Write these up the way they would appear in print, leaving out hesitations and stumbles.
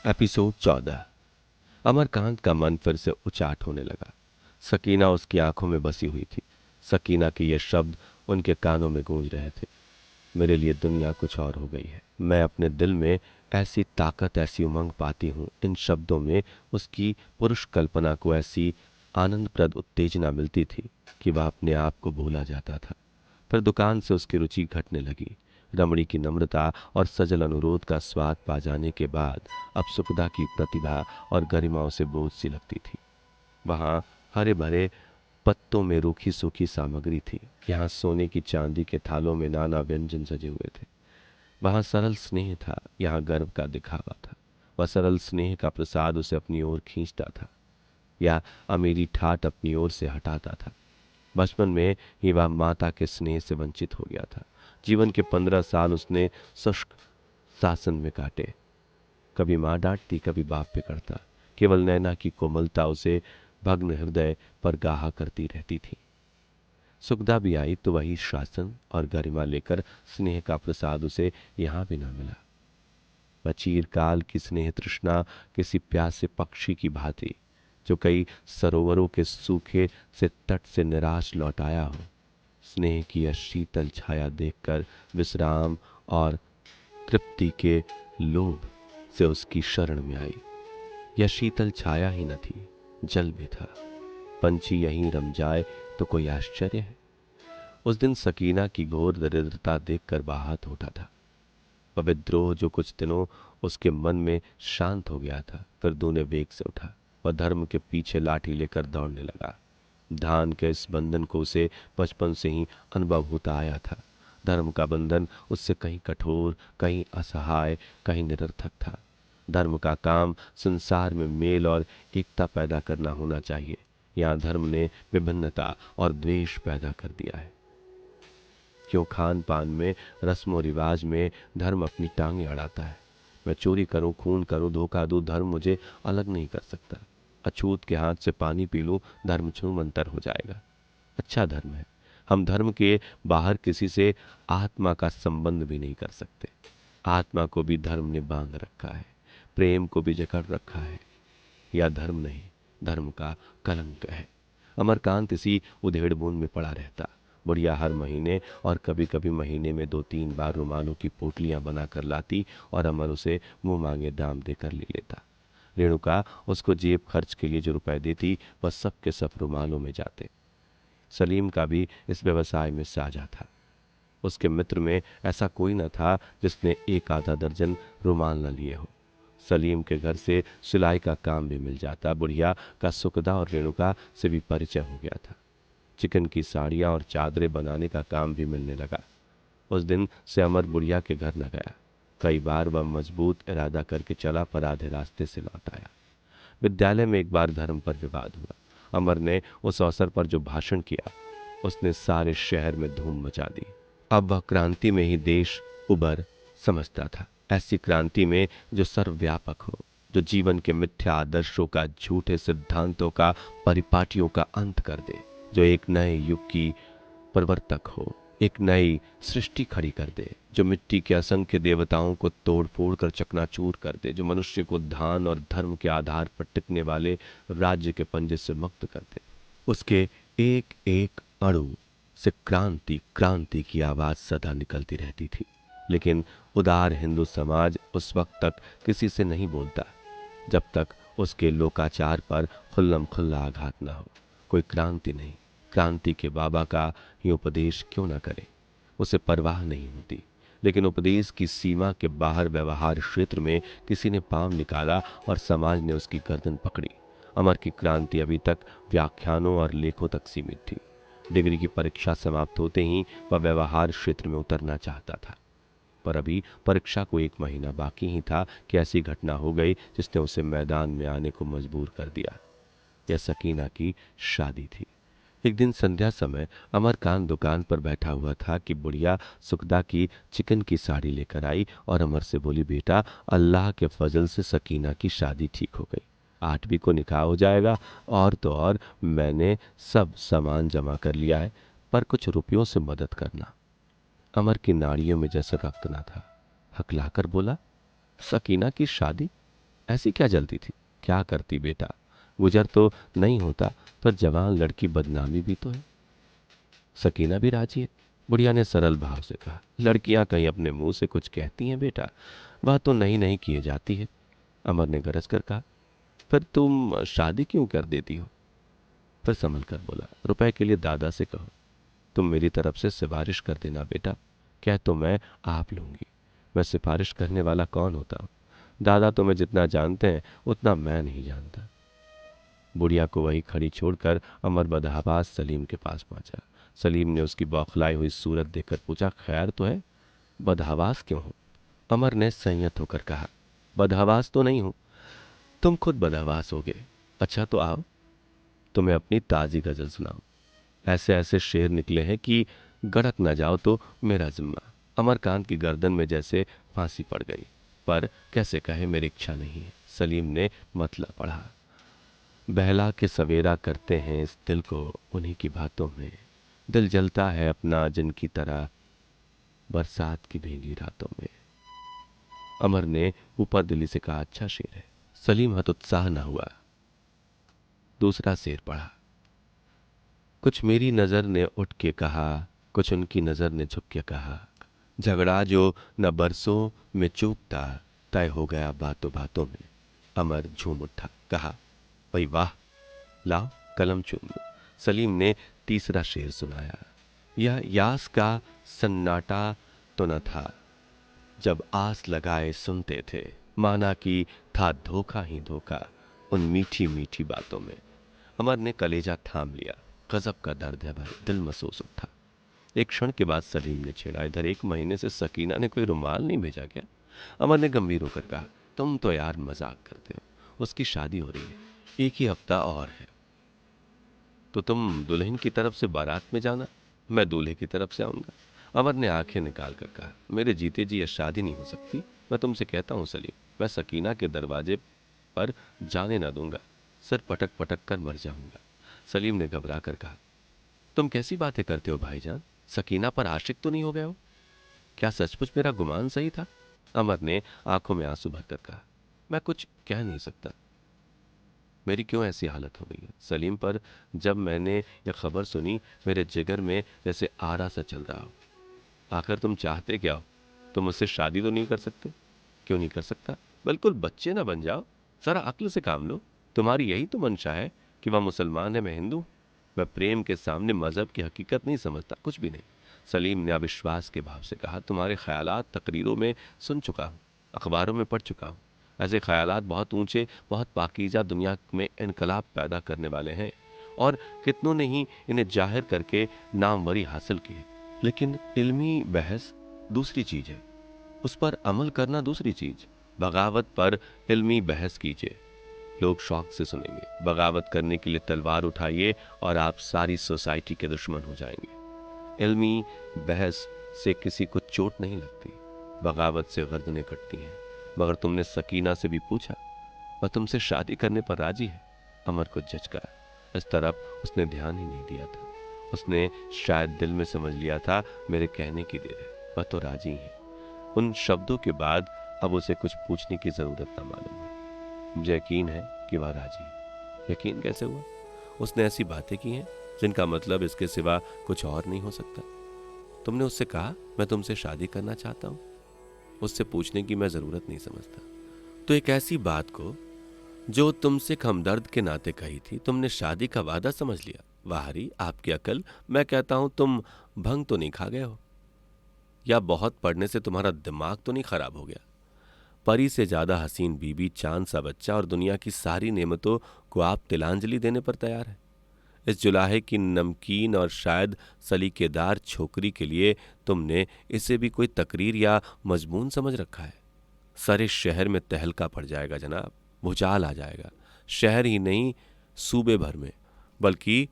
Episode 14। Amarkant का मन फिर से उचाट होने लगा। सकीना उसकी आंखों में बसी हुई थी। सकीना के ये शब्द उनके कानों में गूंज रहे थे। मेरे लिए दुनिया कुछ और हो गई है। मैं अपने दिल में ऐसी ताकत, ऐसी उमंग पाती हूँ। इन शब्दों में उसकी पुरुष कल्पना को ऐसी आनंदप्रद उत्तेजना मिलती थी कि वह अपने आप को भूला जाता था। फिर दुकान से उसकी रुचि घटने लगी। रमणी की नम्रता और सजल अनुरोध का स्वाद पा जाने के बाद अब सुखदा की प्रतिभा और गरिमा उसे बोझ सी लगती थी। वहां हरे भरे पत्तों में रूखी सूखी सामग्री थी। यहाँ सोने की चांदी के थालों में नाना व्यंजन सजे हुए थे। वहां सरल स्नेह था, यहाँ गर्व का दिखावा था। वह सरल स्नेह का प्रसाद उसे अपनी ओर खींचता था या अमीरी ठाट अपनी ओर से हटाता था। बचपन में ही वह माता के स्नेह से वंचित हो गया था। जीवन के 15 साल उसने शुष्क शासन में काटे। कभी माँ डांटती, कभी बाप पे करता। केवल नैना की कोमलता उसे भग्न हृदय पर गाहा करती रहती थी। सुखदा भी आई तो वही शासन और गरिमा लेकर। स्नेह का प्रसाद उसे यहाँ भी न मिला। वह चीरकाल की स्नेह तृष्णा किसी प्यासे पक्षी की भांति जो कई सरोवरों के सूखे से तट से निराश लौट आया हो। स्नेह की यह शीतल छाया देखकर विश्राम और तृप्ति के लोभ से उसकी शरण में आई। यह शीतल छाया ही न थी, जल भी था। पंछी यहीं रम जाए तो कोई आश्चर्य है। उस दिन सकीना की घोर दरिद्रता देखकर बाहत उठा था। वह विद्रोह जो कुछ दिनों उसके मन में शांत हो गया था, फिर दूने वेग से उठा। वह धर्म के पीछे लाठी लेकर दौड़ने लगा। धान के इस बंधन को उसे बचपन से ही अनुभव होता आया था। धर्म का बंधन उससे कहीं कठोर, कहीं असहाय, कहीं निरर्थक था। धर्म का काम संसार में मेल और एकता पैदा करना होना चाहिए। यहाँ धर्म ने विभिन्नता और द्वेष पैदा कर दिया है। क्यों खान पान में, रस्म और रिवाज में धर्म अपनी टांगें अड़ाता है। मैं चोरी करूं, खून करूं, धोखा दूं, धर्म मुझे अलग नहीं कर सकता। अछूत के हाथ से पानी पी लूं, धर्म छूमंतर हो जाएगा। अच्छा धर्म है। हम धर्म के बाहर किसी से आत्मा का संबंध भी नहीं कर सकते। आत्मा को भी धर्म ने बांध रखा है, प्रेम को भी जकड़ रखा है। या धर्म नहीं, धर्म का कलंक है। अमरकांत इसी उधेड़ बुन में पड़ा रहता। बुढ़िया हर महीने और कभी कभी महीने में 2-3 बार रुमालों की पोटलियां बनाकर लाती और अमर उसे मुंह मांगे दाम देकर ले लेता। रेणुका उसको जेब खर्च के लिए जो रुपए देती वह सब के सब रुमालों में जाते। सलीम का भी इस व्यवसाय में साझा था। उसके मित्र में ऐसा कोई न था जिसने एक आधा दर्जन रुमाल न लिए हो। सलीम के घर से सिलाई का काम भी मिल जाता। बुढ़िया का सुखदा और रेणुका से भी परिचय हो गया था। चिकन की साड़ियाँ और चादरें बनाने का काम भी मिलने लगा। उस दिन से अमर बुढ़िया के घर न गया। कई बार वह मजबूत इरादा करके चला पर आधे रास्ते से लौट आया। विद्यालय में एक बार धर्म पर विवाद हुआ। अमर ने उस अवसर पर जो भाषण किया उसने सारे शहर में धूम मचा दी। अब वह क्रांति में ही देश उबर समझता था। ऐसी क्रांति में जो सर्वव्यापक हो, जो जीवन के मिथ्या आदर्शों का, झूठे सिद्धांतों का, परिपाटियों का अंत कर दे, जो एक नए युग की प्रवर्तक हो, एक नई सृष्टि खड़ी कर दे, जो मिट्टी के असंख्य देवताओं को तोड़ फोड़ कर चकनाचूर कर दे, जो मनुष्य को धान और धर्म के आधार पर टिकने वाले राज्य के पंजे से मुक्त कर दे। उसके एक एक अणु से क्रांति क्रांति की आवाज सदा निकलती रहती थी। लेकिन उदार हिंदू समाज उस वक्त तक किसी से नहीं बोलता जब तक उसके लोकाचार पर खुल्लम खुल्ला आघात न हो। कोई क्रांति नहीं, क्रांति के बाबा का ही उपदेश क्यों न करे, उसे परवाह नहीं होती। लेकिन उपदेश की सीमा के बाहर व्यवहार क्षेत्र में किसी ने पांव निकाला और समाज ने उसकी गर्दन पकड़ी। अमर की क्रांति अभी तक व्याख्यानों और लेखों तक सीमित थी। डिग्री की परीक्षा समाप्त होते ही वह व्यवहार क्षेत्र में उतरना चाहता था। पर अभी परीक्षा को 1 महीना बाकी ही था कि ऐसी घटना हो गई जिसने उसे मैदान में आने को मजबूर कर दिया। यह सकीना की शादी थी। एक दिन संध्या समय अमरकांत दुकान पर बैठा हुआ था कि बुढ़िया सुखदा की चिकन की साड़ी लेकर आई और अमर से बोली, बेटा, अल्लाह के फजल से सकीना की शादी ठीक हो गई। 8वीं को निकाह हो जाएगा। और तो और मैंने सब सामान जमा कर लिया है, पर कुछ रुपयों से मदद करना। अमर की नाड़ियों में जैसे रक्त ना था। हकलाकर बोला, सकीना की शादी? ऐसी क्या जल्दी थी? क्या करती बेटा? गुजर तो नहीं होता, पर जवान लड़की बदनामी भी तो है। सकीना भी राजी है, बुढ़िया ने सरल भाव से कहा। लड़कियां कहीं अपने मुंह से कुछ कहती हैं बेटा, वह तो नहीं नहीं किए जाती है। अमर ने गरज कर कहा। फिर तुम शादी क्यों कर देती हो? फिर संभल कर बोला, रुपए के लिए दादा से कहो, तुम मेरी तरफ से सिफारिश कर देना बेटा। कह तो मैं आप लूंगी, मैं सिफारिश करने वाला कौन होता हूं? दादा तुम्हें जितना जानते हैं उतना मैं नहीं जानता। बुढ़िया को वहीं खड़ी छोड़कर अमर बदहवास सलीम के पास पहुंचा। सलीम ने उसकी बौखलाई हुई सूरत देखकर पूछा, खैर तो है? बदहवास क्यों हो? अमर ने संयत होकर कहा, बदहवास तो नहीं हूं, तुम खुद बदहवास होगे। अच्छा तो आओ, तुम्हें अपनी ताजी गजल सुनाऊं। ऐसे ऐसे शेर निकले हैं कि गड़क न जाओ तो मेरा जिम्मा। अमरकांत की गर्दन में जैसे फांसी पड़ गई, पर कैसे कहे मेरी इच्छा नहीं है। सलीम ने मतला पढ़ा, बहला के सवेरा करते हैं इस दिल को उन्हीं की बातों में, दिल जलता है अपना जिनकी तरह बरसात की भीगी रातों में। अमर ने ऊपर दिली से कहा, अच्छा शेर है। सलीम हतोत्साह न हुआ, दूसरा शेर पढ़ा। कुछ मेरी नजर ने उठ के कहा, कुछ उनकी नजर ने झुक के कहा, झगड़ा जो न बरसों में चूकता, तय हो गया बातों बातों में। अमर झूम उठा, कहा, भाई वाह, लाओ कलम चूम लो। सलीम ने तीसरा शेर सुनाया। यह यास का सन्नाटा तो न था, जब आस लगाए सुनते थे, माना कि था धोखा ही धोखा उन मीठी मीठी बातों में। अमर ने कलेजा थाम लिया, गजब का दर्द है भाई, दिल महसूस उठा। एक क्षण के बाद सलीम ने छेड़ा, इधर 1 महीने से सकीना ने कोई रुमाल नहीं भेजा क्या? अमर ने गंभीर होकर कहा, तुम तो यार मजाक करते हो, उसकी शादी हो रही है, 1 ही हफ्ता और है। तो तुम दुल्हन की तरफ से बारात में जाना, मैं दूल्हे की तरफ से आऊंगा। अमर ने आंखें निकाल कर कहा, मेरे जीते जी यह शादी नहीं हो सकती। मैं तुमसे कहता हूं सलीम, मैं सकीना के दरवाजे पर जाने ना दूंगा, सर पटक पटक कर मर जाऊंगा। सलीम ने घबरा कर कहा, तुम कैसी बातें करते हो भाईजान? सकीना पर आशिक तो नहीं हो गए हो? क्या सचमुच मेरा गुमान सही था? अमर ने आंखों में आंसू भरकर कहा, मैं कुछ कह नहीं सकता, मेरी क्यों ऐसी हालत हो गई है सलीम। पर जब मैंने यह खबर सुनी, मेरे जिगर में जैसे आरा सा चल रहा हो। आखिर तुम चाहते क्या हो? तुम मुझसे शादी तो नहीं कर सकते? क्यों नहीं कर सकता? बिल्कुल बच्चे ना बन जाओ, जरा अक्ल से काम लो। तुम्हारी यही तो मंशा है कि वह मुसलमान है, मैं हिंदू। मैं प्रेम के सामने मजहब की हकीकत नहीं समझता, कुछ भी नहीं। सलीम ने अविश्वास के भाव से कहा, तुम्हारे ख्यालात तकरीरों में सुन चुका हूँ, अखबारों में पढ़ चुका हूँ। ऐसे ख्यालात बहुत ऊंचे, बहुत पाकीज़ा, दुनिया में इनकलाब पैदा करने वाले हैं, और कितनों ने ही इन्हें जाहिर करके नामवरी हासिल की है। लेकिन इल्मी बहस दूसरी चीज है, उस पर अमल करना दूसरी चीज। बगावत पर इल्मी बहस कीजिए, लोग शौक से सुनेंगे। बगावत करने के लिए तलवार उठाइए और आप सारी सोसाइटी के दुश्मन हो जाएंगे। इल्मी बहस से किसी को चोट नहीं लगती, बगावत से गर्दनें कटती हैं। मगर तुमने सकीना से भी पूछा, वह तुमसे शादी करने पर राजी है? अमर को झचका, इस तरफ उसने ध्यान ही नहीं दिया था। उसने शायद दिल में समझ लिया था मेरे कहने की देर है, वह तो राजी है। उन शब्दों के बाद अब उसे कुछ पूछने की जरूरत न मालूम हुई। मुझे यकीन है कि वह राजी है। यकीन कैसे हुआ? उसने ऐसी बातें की हैं जिनका मतलब इसके सिवा कुछ और नहीं हो सकता। तुमने उससे कहा मैं तुमसे शादी करना चाहता हूं, उससे पूछने की मैं जरूरत नहीं समझता। तो एक ऐसी बात को जो तुमसे हमदर्द के नाते कही थी, तुमने शादी का वादा समझ लिया। वाहरी आपकी अकल। मैं कहता हूं तुम भंग तो नहीं खा गए हो, या बहुत पढ़ने से तुम्हारा दिमाग तो नहीं खराब हो गया? परी से ज्यादा हसीन बीबी, चांद सा बच्चा और दुनिया की सारी नेमतों को आप तिलांजलि देने पर तैयार है। इस जुलाहे की नमकीन और शायद सलीकेदार छोकरी के लिए तुमने इसे भी कोई तकरीर या मजमून समझ रखा है। सारे शहर में तहलका पड़ जाएगा जनाब, भूचाल आ जाएगा। शहर ही नहीं, सूबे भर में, बल्कि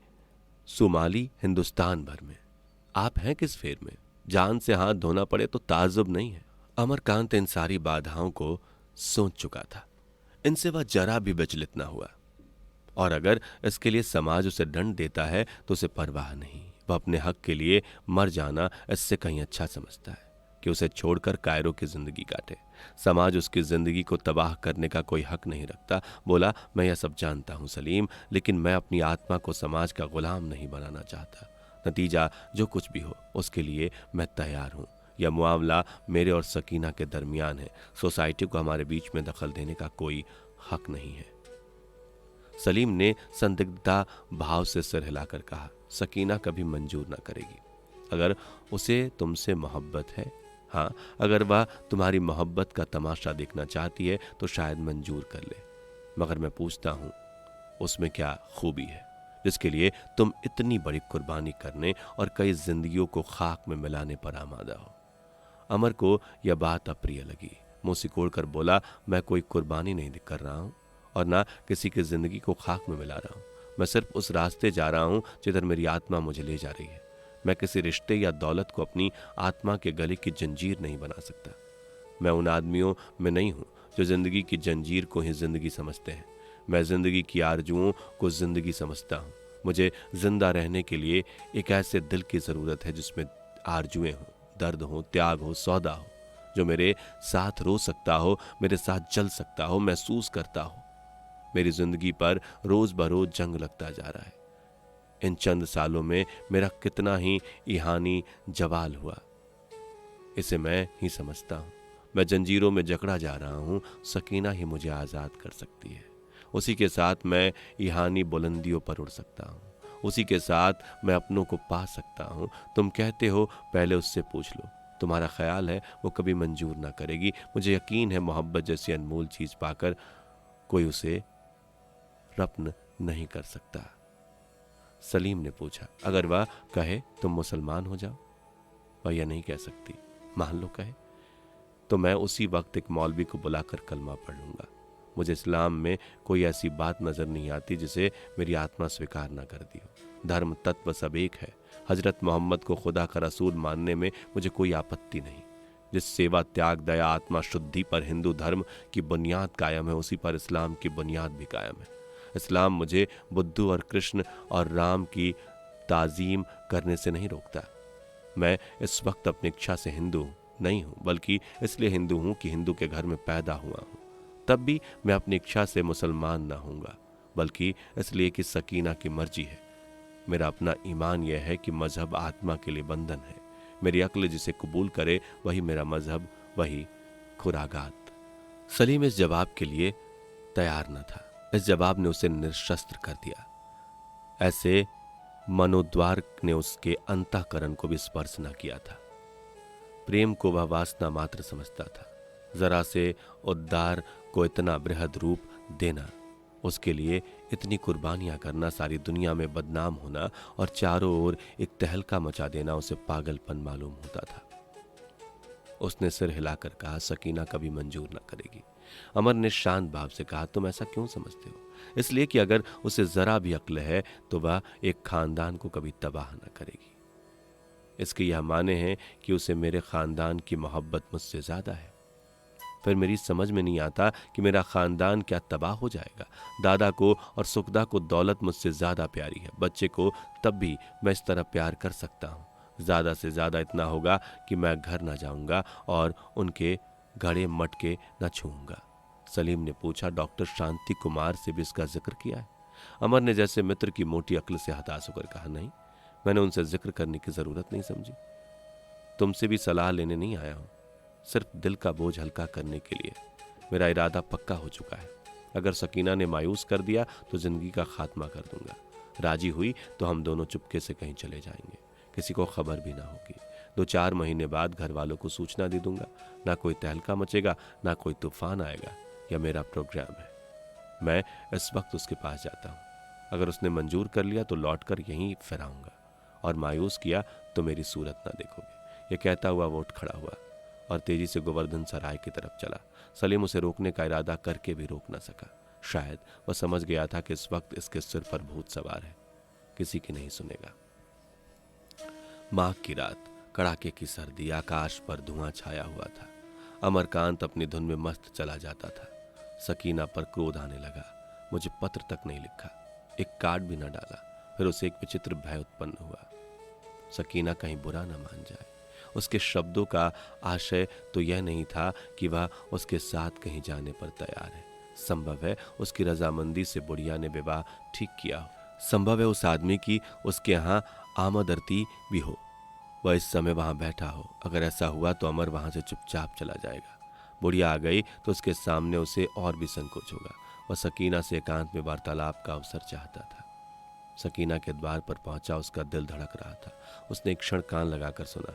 सुमाली हिंदुस्तान भर में। आप हैं किस फेर में? जान से हाथ धोना पड़े तो ताज्जुब नहीं है। अमरकांत इन सारी बाधाओं को सोच चुका था, इनसे वह जरा भी विचलित ना हुआ। और अगर इसके लिए समाज उसे दंड देता है तो उसे परवाह नहीं, वह अपने हक के लिए मर जाना इससे कहीं अच्छा समझता है। कि उसे छोड़कर कायरो की जिंदगी काटे। समाज उसकी जिंदगी को तबाह करने का कोई हक नहीं रखता। बोला, मैं यह सब जानता हूं सलीम, लेकिन मैं अपनी आत्मा को समाज का गुलाम नहीं बनाना चाहता। नतीजा जो कुछ भी हो उसके लिए मैं तैयार हूं। यह मामला मेरे और सकीना के दरमियान है। सोसाइटी को हमारे बीच में दखल देने का कोई हक नहीं है। सलीम ने संदिग्धता भाव से सिर हिलाकर कहा, सकीना कभी मंजूर न करेगी। अगर उसे तुमसे मोहब्बत है, हाँ, अगर वह तुम्हारी मोहब्बत का तमाशा देखना चाहती है तो शायद मंजूर कर ले। मगर मैं पूछता हूं, उसमें क्या खूबी है जिसके लिए तुम इतनी बड़ी कुर्बानी करने और कई जिंदगियों को खाक में मिलाने पर आमादा हो। अमर को यह बात अप्रिय लगी। मुंह सिकोड़कर बोला, मैं कोई कुर्बानी नहीं कर रहा हूं और ना किसी की जिंदगी को खाक में मिला रहा हूं। मैं सिर्फ उस रास्ते जा रहा हूं जिधर मेरी आत्मा मुझे ले जा रही है। मैं किसी रिश्ते या दौलत को अपनी आत्मा के गले की जंजीर नहीं बना सकता। मैं उन आदमियों में नहीं हूं जो जिंदगी की जंजीर को ही जिंदगी समझते हैं। मैं जिंदगी की आरजुओं को जिंदगी समझता हूं। मुझे जिंदा रहने के लिए एक ऐसे दिल की जरूरत है जिसमें आरजुएं हों, दर्द हो, त्याग हो, सौदा हो, जो मेरे साथ रो सकता हो, मेरे साथ जल सकता हो, महसूस करता हो। मेरी जिंदगी पर रोज बरोज जंग लगता जा रहा है। इन चंद सालों में मेरा कितना ही इहानी जवाल हुआ, इसे मैं ही समझता हूं। मैं जंजीरों में जकड़ा जा रहा हूं। सकीना ही मुझे आजाद कर सकती है। उसी के साथ मैं इहानी बुलंदियों पर उड़ सकता हूं। उसी के साथ मैं अपनों को पा सकता हूं। तुम कहते हो पहले उससे पूछ लो। तुम्हारा ख्याल है वो कभी मंजूर ना करेगी। मुझे यकीन है मोहब्बत जैसी अनमोल चीज पाकर कोई उसे रप्न नहीं कर सकता। सलीम ने पूछा, अगर वह कहे तुम मुसलमान हो जाओ? वह यह नहीं कह सकती। मान लो कहे तो मैं उसी वक्त एक मौलवी को बुलाकर कलमा पढ़ लूंगा। मुझे इस्लाम में कोई ऐसी बात नजर नहीं आती जिसे मेरी आत्मा स्वीकार न करती हो। धर्म तत्व सब एक है। हजरत मोहम्मद को खुदा का रसूल मानने में मुझे कोई आपत्ति नहीं। जिस सेवा, त्याग, दया, आत्मा शुद्धि पर हिंदू धर्म की बुनियाद कायम है, उसी पर इस्लाम की बुनियाद भी कायम है। इस्लाम मुझे बुद्धू और कृष्ण और राम की ताजीम करने से नहीं रोकता। मैं इस वक्त अपनी इच्छा से हिंदू नहीं हूं, बल्कि इसलिए हिंदू हूं कि हिंदू के घर में पैदा हुआ हूं। तब भी मैं अपनी इच्छा से मुसलमान ना होऊंगा, बल्कि इसलिए कि सकीना की मर्जी है। मेरा अपना ईमान यह है कि मजहब आत्मा के लिए बंधन है। मेरी अक्ल जिसे कबूल करे वही मेरा मजहब, वही खुरागात। सलीम इस जवाब के लिए तैयार न था। इस जवाब ने उसे निशस्त्र कर दिया। ऐसे मनोद्वार ने उसके अंतःकरण को भी स्पर्श न किया था। प्रेम को वह वासना मात्र समझता था। जरा से उद्धार को इतना बृहद रूप देना, उसके लिए इतनी कुर्बानियां करना, सारी दुनिया में बदनाम होना और चारों ओर एक तहलका मचा देना उसे पागलपन मालूम होता था। उसने सिर हिलाकर कहा, सकीना कभी मंजूर न करेगी। अमर ने शांत भाव से कहा, तुम ऐसा क्यों समझते हो? इसलिए कि अगर उसे जरा भी अक्ल है तो वह एक खानदान को कभी तबाह न करेगी। इसके यह माने हैं कि उसे मेरे खानदान की मोहब्बत मुझसे ज्यादा है। फिर मेरी समझ में नहीं आता कि मेरा खानदान क्या तबाह हो जाएगा। दादा को और सुखदा को दौलत मुझसे ज्यादा प्यारी है। बच्चे को तब भी मैं इस तरह प्यार कर सकता हूँ। ज्यादा से ज्यादा इतना होगा कि मैं घर ना जाऊंगा और उनके घड़े मटके न छूऊंगा। सलीम ने पूछा, डॉक्टर शांति कुमार से भी इसका जिक्र किया है? अमर ने जैसे मित्र की मोटी अक्ल से हताश होकर कहा, नहीं, मैंने उनसे जिक्र करने की जरूरत नहीं समझी। तुमसे भी सलाह लेने नहीं आया हूं, सिर्फ दिल का बोझ हल्का करने के लिए। मेरा इरादा पक्का हो चुका है। अगर सकीना ने मायूस कर दिया तो जिंदगी का खात्मा कर दूंगा। राजी हुई तो हम दोनों चुपके से कहीं चले जाएंगे, किसी को खबर भी ना होगी। 2-4 महीने बाद घर वालों को सूचना दे दूंगा। ना कोई तहलका मचेगा, ना कोई तूफान आएगा। यह मेरा प्रोग्राम है। मैं इस वक्त उसके पास जाता हूं। अगर उसने मंजूर कर लिया तो लौटकर यहीं फिर आऊंगा, और मायूस किया तो मेरी सूरत ना देखोगे। यह कहता हुआ वो उठ खड़ा हुआ और तेजी से गोवर्धन सराय की तरफ चला। सलीम उसे रोकने का इरादा करके भी रोक न सका। शायद वह समझ गया था कि इस वक्त इसके सिर पर भूत सवार है, किसी की नहीं सुनेगा। माघ की रात, कड़ाके की सर्दी, आकाश पर धुआं छाया हुआ था। अमरकांत अपनी धुन में मस्त चला जाता था। सकीना पर क्रोध आने लगा। मुझे पत्र तक नहीं लिखा, एक कार्ड भी न डाला। फिर उसे एक विचित्र भय उत्पन्न हुआ। सकीना कहीं बुरा न मान जाए। उसके शब्दों का आशय तो यह नहीं था कि वह उसके साथ कहीं जाने पर तैयार है। संभव है उसकी रजामंदी से बुढ़िया ने विवाह ठीक किया हो। संभव है उस आदमी की उसके यहाँ आमदरती भी हो, वह इस समय वहां बैठा हो। अगर ऐसा हुआ तो अमर वहां से चुपचाप चला जाएगा। बुढ़िया आ गई तो उसके सामने उसे और भी संकोच होगा। वह सकीना से एकांत में वार्तालाप का अवसर चाहता था। सकीना के द्वार पर पहुंचा, उसका दिल धड़क रहा था। उसने एक क्षण कान लगाकर सुना,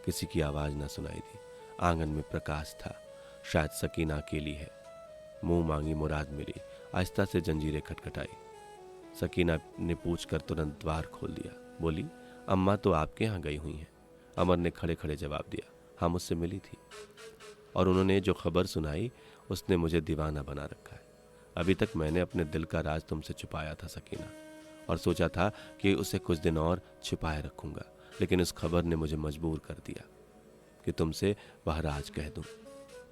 किसी की आवाज न सुनाई दी। आंगन में प्रकाश था, शायद सकीना अकेली है। मुंह मांगी मुराद मिली। आहिस्ता से जंजीरें खटखटाई। सकीना ने पूछकर तुरंत द्वार खोल दिया। बोली, अम्मा तो आपके यहाँ गई हुई हैं। अमर ने खड़े खड़े जवाब दिया, हाँ मुझसे मिली थी, और उन्होंने जो खबर सुनाई उसने मुझे दीवाना बना रखा है। अभी तक मैंने अपने दिल का राज तुमसे छुपाया था सकीना, और सोचा था कि उसे कुछ दिन और छिपाए रखूंगा, लेकिन इस खबर ने मुझे मजबूर कर दिया कि तुमसे वह राज कह दूं।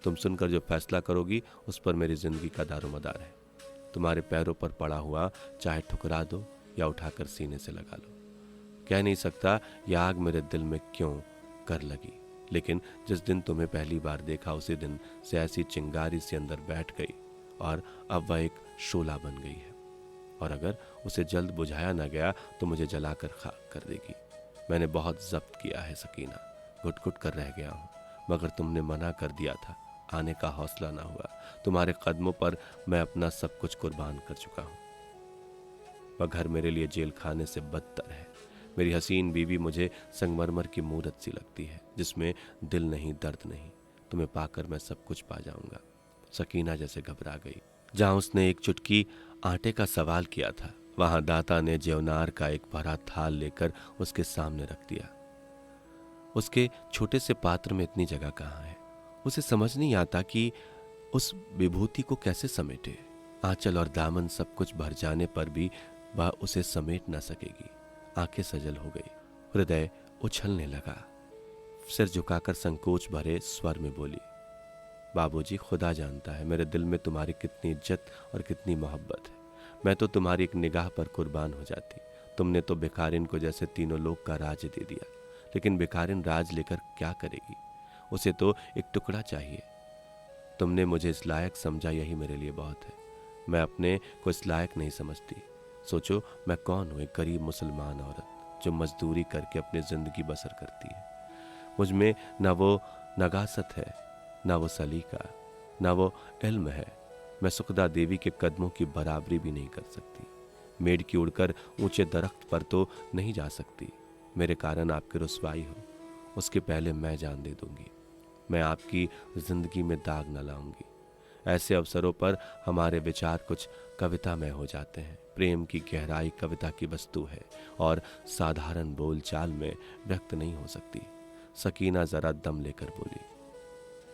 तुम सुनकर जो फैसला करोगी उस पर मेरी जिंदगी का दारोमदार है। तुम्हारे पैरों पर पड़ा हुआ चाहे ठुकरा दो या उठाकर सीने से लगा लो। कह नहीं सकता यह आग मेरे दिल में क्यों कर लगी, लेकिन जिस दिन तुम्हें पहली बार देखा उसी दिन से ऐसी चिंगारी सी अंदर बैठ गई और अब वह एक शोला बन गई है, और अगर उसे जल्द बुझाया न गया तो मुझे जलाकर खाक कर देगी। मैंने बहुत जब्त किया है सकीना, घुट घुट कर रह गया हूँ, मगर तुमने मना कर दिया था, आने का हौसला ना हुआ। तुम्हारे कदमों पर मैं अपना सब कुछ कुर्बान कर चुका हूँ। वह घर मेरे लिए जेल खाने से बदतर है। मेरी हसीन बीवी मुझे संगमरमर की मूरत सी लगती है, जिसमें दिल नहीं, दर्द नहीं। तुम्हें पाकर मैं सब कुछ पा जाऊंगा। सकीना जैसे घबरा गई। जहां उसने एक चुटकी आटे का सवाल किया था, वहां दाता ने ज्योनार का एक भरा थाल लेकर उसके सामने रख दिया। उसके छोटे से पात्र में इतनी जगह कहाँ है? उसे समझ नहीं आता कि उस विभूति को कैसे समेटे। आंचल और दामन सब कुछ भर जाने पर भी वह उसे समेट न सकेगी। आंखें सजल हो गई, हृदय उछलने लगा। सिर झुकाकर संकोच भरे स्वर में बोली, बाबूजी, खुदा जानता है मेरे दिल में तुम्हारी कितनी इज्जत और कितनी मोहब्बत है। मैं तो तुम्हारी एक निगाह पर कुर्बान हो जाती। तुमने तो भिखारिन को जैसे तीनों लोक का राज दे दिया, लेकिन भिखारिन राज लेकर क्या करेगी? उसे तो एक टुकड़ा चाहिए। तुमने मुझे इस लायक समझा, यही मेरे लिए बहुत है। मैं अपने को इस लायक नहीं समझती। सोचो मैं कौन हूँ, एक गरीब मुसलमान औरत जो मजदूरी करके अपनी जिंदगी बसर करती है। मुझ में न वो नगासत है, न वो सलीका, न वो इल्म है। मैं सुखदा देवी के कदमों की बराबरी भी नहीं कर सकती। मेढ़ की उड़कर ऊंचे दरख्त पर तो नहीं जा सकती। मेरे कारण आपकी रुसवाई हो, उसके पहले मैं जान दे दूंगी। मैं आपकी जिंदगी में दाग न लाऊंगी। ऐसे अवसरों पर हमारे विचार कुछ कविता में हो जाते हैं। प्रेम की गहराई कविता की वस्तु है और साधारण बोलचाल में व्यक्त नहीं हो सकती। सकीना जरा दम लेकर बोली,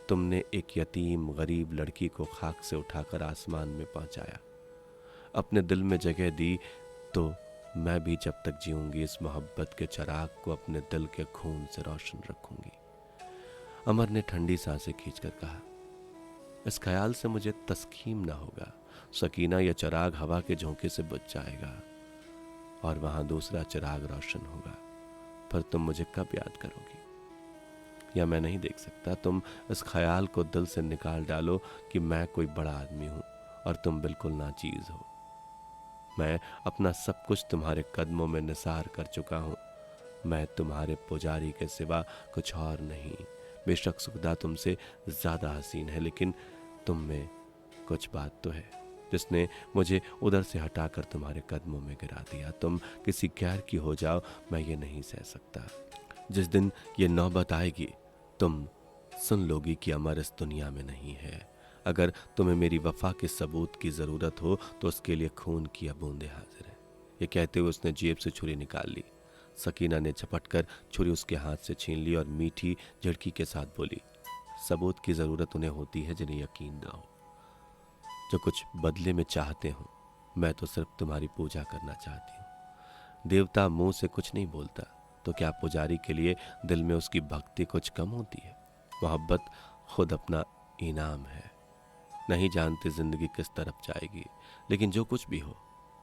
तुमने एक यतीम गरीब लड़की को खाक से उठाकर आसमान में पहुंचाया, अपने दिल में जगह दी, तो मैं भी जब तक जीऊंगी इस मोहब्बत के चिराग को अपने दिल के खून से रोशन रखूंगी। अमर ने ठंडी सांसें खींचकर कहा, इस ख्याल से मुझे तस्कीम ना होगा। सकीना, यह चिराग हवा के झोंके से बुझ जाएगा और वहां दूसरा चिराग रोशन होगा। पर तुम मुझे कब याद करोगी? या मैं नहीं देख सकता? तुम इस ख्याल को दिल से निकाल डालो कि मैं कोई बड़ा आदमी हूं और तुम बिल्कुल नाचीज हो। मैं अपना सब कुछ तुम्हारे कदमों में निसार कर चुका हूं। मैं तुम्हारे पुजारी के सिवा कुछ और नहीं। बेशक सुखदा तुमसे ज्यादा हसीन है, लेकिन तुम में कुछ बात तो है जिसने मुझे उधर से हटाकर तुम्हारे कदमों में गिरा दिया। तुम किसी गैर की हो जाओ, मैं ये नहीं सह सकता। जिस दिन ये नौबत आएगी, तुम सुन लोगी कि अमर इस दुनिया में नहीं है। अगर तुम्हें मेरी वफा के सबूत की जरूरत हो तो उसके लिए खून की बूंदें हाजिर है। ये कहते हुए उसने जेब से छुरी निकाल ली। सकीना ने झपटकर छुरी उसके हाथ से छीन ली और मीठी झिड़की के साथ बोली, सबूत की जरूरत उन्हें होती है जिन्हें यकीन ना हो, जो कुछ बदले में चाहते हो। मैं तो सिर्फ तुम्हारी पूजा करना चाहती हूँ। देवता मुंह से कुछ नहीं बोलता, तो क्या पुजारी के लिए दिल में उसकी भक्ति कुछ कम होती है? मोहब्बत खुद अपना इनाम है। नहीं जानते जिंदगी किस तरफ जाएगी, लेकिन जो कुछ भी हो,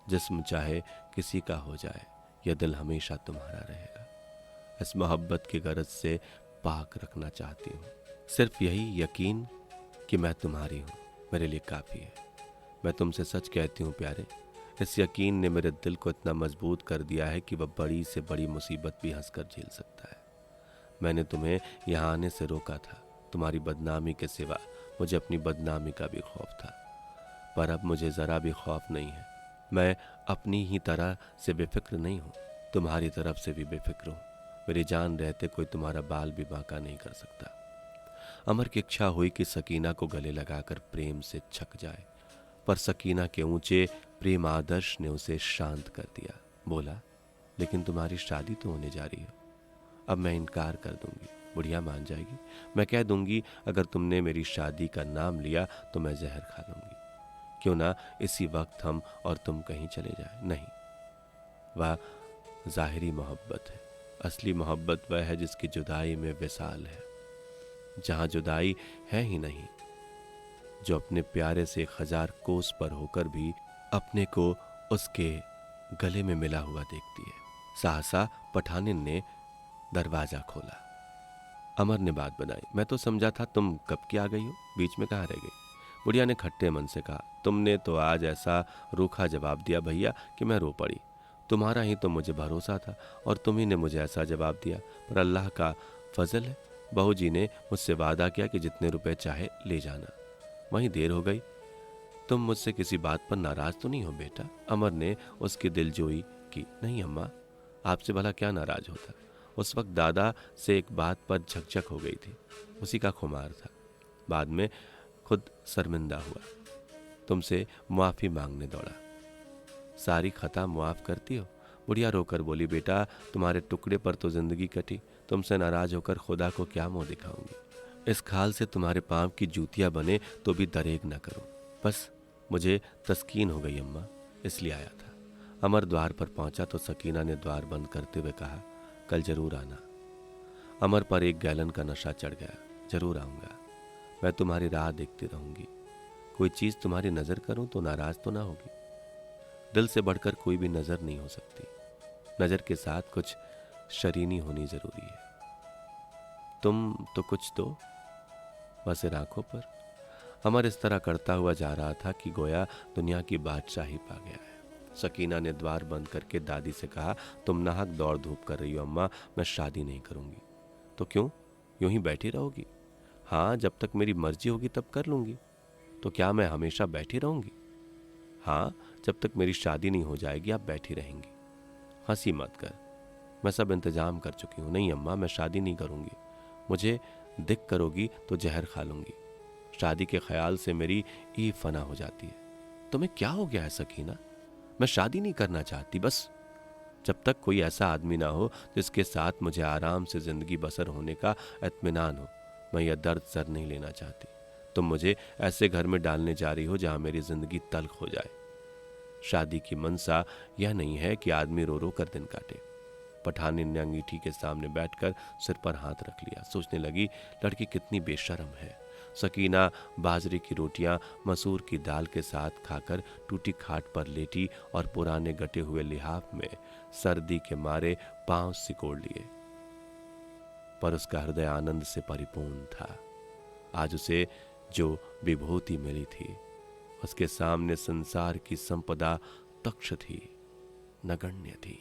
जिस्म चाहे किसी का हो जाए, यह दिल हमेशा तुम्हारा रहेगा। इस मोहब्बत की गरज से पाक रखना चाहती हूँ। सिर्फ यही यकीन कि मैं तुम्हारी हूँ मेरे लिए काफ़ी है। मैं तुमसे सच कहती हूँ प्यारे, इस यकीन ने मेरे दिल को इतना मजबूत कर दिया है कि वह बड़ी से बड़ी मुसीबत भी हंसकर झेल सकता है। मैंने तुम्हें यहाँ आने से रोका था, तुम्हारी बदनामी के सिवा मुझे अपनी बदनामी का भी खौफ था, पर अब मुझे ज़रा भी खौफ नहीं है। मैं अपनी ही तरह से बेफिक्र नहीं हूँ, तुम्हारी तरफ से भी बेफिक्र हूँ। मेरी जान रहते कोई तुम्हारा बाल भी बांका नहीं कर सकता। अमर की इच्छा हुई कि सकीना को गले लगाकर प्रेम से छक जाए, पर सकीना के ऊंचे प्रेम आदर्श ने उसे शांत कर दिया। बोला, लेकिन तुम्हारी शादी तो होने जा रही है। अब मैं इनकार कर दूंगी, बुढ़िया मान जाएगी। मैं कह दूंगी अगर तुमने मेरी शादी का नाम लिया तो मैं जहर खा लूंगी। क्यों ना इसी वक्त हम और तुम कहीं चले जाए। नहीं, वह जाहिरी मोहब्बत है। असली मोहब्बत वह है जिसकी जुदाई में विसाल है, जहां जुदाई है ही नहीं, जो अपने प्यारे से 1000 कोस पर होकर भी अपने को उसके गले में मिला हुआ देखती है। सहसा पठानिन ने दरवाजा खोला। अमर ने बात बनाई, मैं तो समझा था तुम कब की आ गई हो, बीच में कहाँ रह गई। बुढ़िया ने खट्टे मन से कहा, तुमने तो आज ऐसा रूखा जवाब दिया भैया कि मैं रो पड़ी। तुम्हारा ही तो मुझे भरोसा था और तुम ही ने मुझे ऐसा जवाब दिया, पर अल्लाह का फजल है, बहू जी ने मुझसे वादा किया कि जितने रुपए चाहे ले जाना। वहीं देर हो गई। तुम मुझसे किसी बात पर नाराज तो नहीं हो बेटा? अमर ने उसकी दिलजोई की। नहीं अम्मा, आपसे भला क्या नाराज होता। उस वक्त दादा से एक बात पर झकझक हो गई थी, उसी का खुमार था। बाद में खुद शर्मिंदा हुआ, तुमसे मुआफ़ी मांगने दौड़ा। सारी खता मुआफ़ करती हो? बुढ़िया रोकर बोली, बेटा तुम्हारे टुकड़े पर तो जिंदगी कटी, तुमसे नाराज होकर खुदा को क्या मुंह दिखाऊंगी। इस खाल से तुम्हारे पांव की जूतियां बने तो भी दरेग न करो। बस मुझे तस्कीन हो गई अम्मा, इसलिए आया था। अमर द्वार पर पहुंचा तो सकीना ने द्वार बंद करते हुए कहा, कल जरूर आना। अमर पर एक गैलन का नशा चढ़ गया। जरूर आऊंगा, मैं तुम्हारी राह देखती रहूंगी। कोई चीज तुम्हारी नजर करूं तो नाराज तो ना होगी। दिल से बढ़कर कोई भी नजर नहीं हो सकती। नजर के साथ कुछ शरीनी होनी जरूरी है। तुम तो कुछ दो, बस इन आंखों पर। अमर इस तरह करता हुआ जा रहा था कि गोया दुनिया की बादशाही पा गया है। सकीना ने द्वार बंद करके दादी से कहा, तुम नाहक दौड़ धूप कर रही हो अम्मा, मैं शादी नहीं करूंगी। तो क्यों, यूं ही बैठी रहोगी? हाँ, जब तक मेरी मर्जी होगी तब कर लूंगी। तो क्या मैं हमेशा बैठी रहूंगी? हाँ, जब तक मेरी शादी नहीं हो जाएगी आप बैठी रहेंगी। हंसी मत कर, मैं सब इंतजाम कर चुकी हूँ। नहीं अम्मा, मैं शादी नहीं करूंगी। मुझे दिक करोगी तो जहर खा लूंगी। शादी के ख्याल से मेरी ई फना हो जाती है। तुम्हें क्या हो गया है सकीना? मैं शादी नहीं करना चाहती, बस जब तक कोई ऐसा आदमी ना हो जिसके साथ मुझे आराम से जिंदगी बसर होने का इत्मीनान हो। मैं यह दर्द सर नहीं लेना चाहती। तुम मुझे ऐसे घर में डालने जा रही हो जहां मेरी जिंदगी तल्ख हो जाए। शादी की मनसा यह नहीं है कि आदमी रो रो कर दिन काटे। पठानिन ने अंगीठी के सामने बैठकर सिर पर हाथ रख लिया। सोचने लगी, लड़की कितनी बेशर्म है। सकीना बाजरे की रोटियां मसूर की दाल के साथ खाकर टूटी खाट पर लेटी और पुराने गटे हुए लिहाफ में सर्दी के मारे पांव सिकोड़ लिए, पर उसका हृदय आनंद से परिपूर्ण था। आज उसे जो विभूति मिली थी, उसके सामने संसार की संपदा तक्ष थी, नगण्य थी।